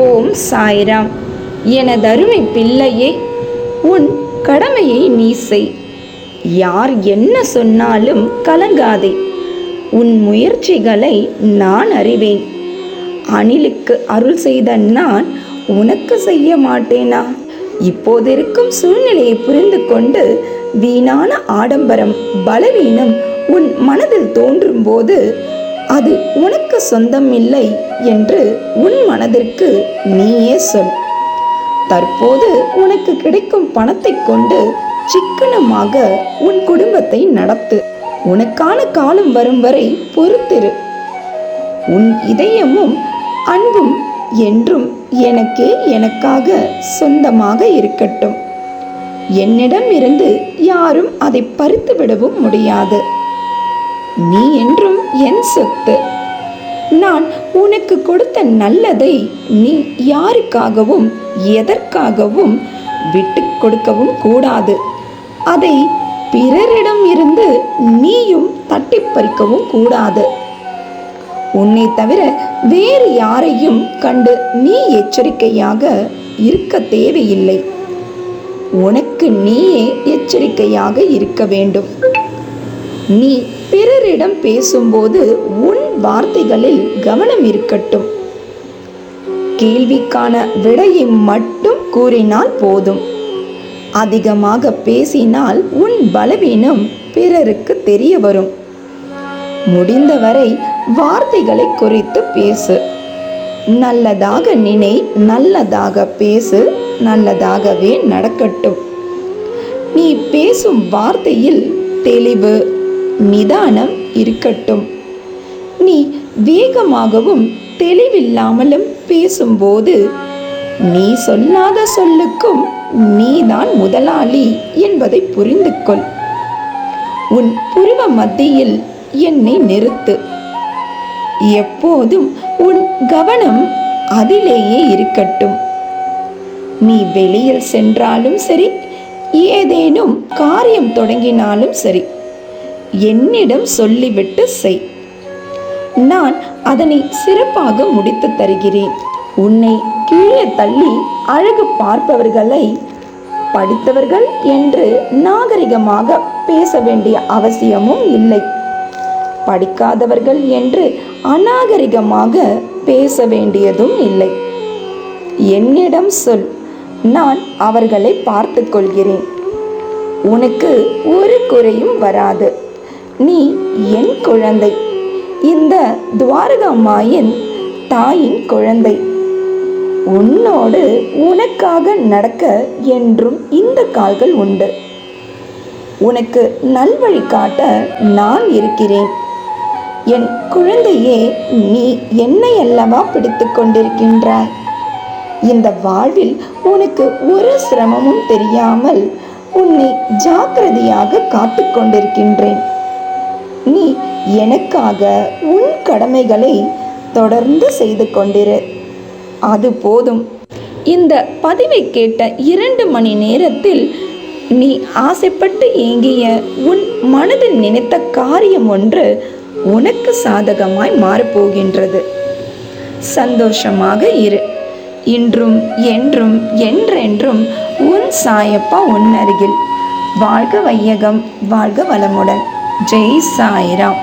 ஓம் சாய்ராம். எனதருமை பிள்ளையே, உன் கடமையை நீ செய். யார் என்ன சொன்னாலும் கலங்காதே. உன் முயற்சிகளை நான் அறிவேன். அணிலுக்கு அருள் செய்த நான் உனக்கு செய்ய மாட்டேனா? இப்போதிருக்கும் சூழ்நிலையை புரிந்து கொண்டு வீணான ஆடம்பரம், பலவீனம் உன் மனதில் தோன்றும் போது அது உனக்கு சொந்தம் இல்லை என்று உன் மனதிற்கு நீயே சொல். தற்போது உனக்கு கிடைக்கும் பணத்தை கொண்டு சிக்கனமாக உன் குடும்பத்தை நடத்து. உனக்கான காலம் வரும் வரை பொறுத்திரு. உன் இதயமும் அன்பும் என்றும் எனக்கே எனக்காக சொந்தமாக இருக்கட்டும். என்னிடம் இருந்து யாரும் அதை பறித்து விடவும் முடியாது. நீ என்றும் என் சொத்து. நான் உனக்கு கொடுத்த நல்லதை நீ யாருக்காகவும் எதற்காகவும் விட்டு கொடுக்கவும் கூடாது. அதை பிறரிடம் இருந்து நீயும் தட்டி பறிக்கவும் கூடாது. உன்னை தவிர வேறு யாரையும் கண்டு நீ எச்சரிக்கையாக இருக்க தேவையில்லை. உனக்கு நீயே எச்சரிக்கையாக இருக்க வேண்டும். நீ பிறரிடம் பேசும்போது உன் வார்த்தைகளில் கவனம் இருக்கட்டும். கேள்விக்கான விடையை மட்டும் கூறினால் போதும். அதிகமாக பேசினால் உன் பலவீனம் பிறருக்கு தெரிய வரும். முடிந்தவரை வார்த்தைகளை குறைத்து பேசு. நல்லதாக நினை, நல்லதாக பேசு, நல்லதாகவே நடக்கட்டும். நீ பேசும் வார்த்தையில் தெளிவு, நிதானம் இருக்கட்டும். நீ வேகமாகவும் தெளிவில்லாமலும் பேசும்போது நீ சொல்லாத சொல்லுக்கும் நீதான் முதலாளி என்பதை புரிந்து கொள். உன் புருவ மத்தியில் என்னை நிறுத்து. எப்போதும் உன் கவனம் அதிலேயே இருக்கட்டும். நீ வெளியில் சென்றாலும் சரி, ஏதேனும் காரியம் தொடங்கினாலும் சரி, என்னிடம் சொல்லிவிட்டு செய். நான் அதனை சிறப்பாக முடித்து தருகிறேன். உன்னை கீழே தள்ளி அழகு பார்ப்பவர்களை படித்தவர்கள் என்று நாகரிகமாக பேச வேண்டிய அவசியமும் இல்லை. படிக்காதவர்கள் என்று அநாகரிகமாக பேச வேண்டியதும் இல்லை. என்னிடம் சொல், நான் அவர்களை பார்த்து கொள்கிறேன். உனக்கு ஒரு குறையும் வராது. நீ என் குழந்தை, இந்த துவாரகாமாயின் தாயின் குழந்தை. உன்னோடு உனக்காக நடக்க என்றும் இந்த கால்கள் உண்டு. உனக்கு நல்வழி காட்ட நான் இருக்கிறேன். என் குழந்தையே, நீ என்னை அல்லவா பிடித்து கொண்டிருக்கின்றாய். இந்த வாழ்வில் உனக்கு ஒரு சிரமமும் தெரியாமல் உன்னை ஜாக்கிரதையாக காத்து கொண்டிருக்கின்றேன். நீ எனக்காக உன் கடமைகளை தொடர்ந்து செய்து கொண்டிரு. அது போதும். இந்த பதிவை கேட்ட 2 மணி நேரத்தில் நீ ஆசைப்பட்டு ஏங்கிய உன் மனதில் நினைத்த காரியம் ஒன்று உனக்கு சாதகமாய் மாறப்போகின்றது. சந்தோஷமாக இரு. இன்றும் என்றும் என்றென்றும் உன் சாயப்பா உன் அருகில். வாழ்க வையகம், வாழ்க வளமுடன். ஜெய் சாய்ராம்.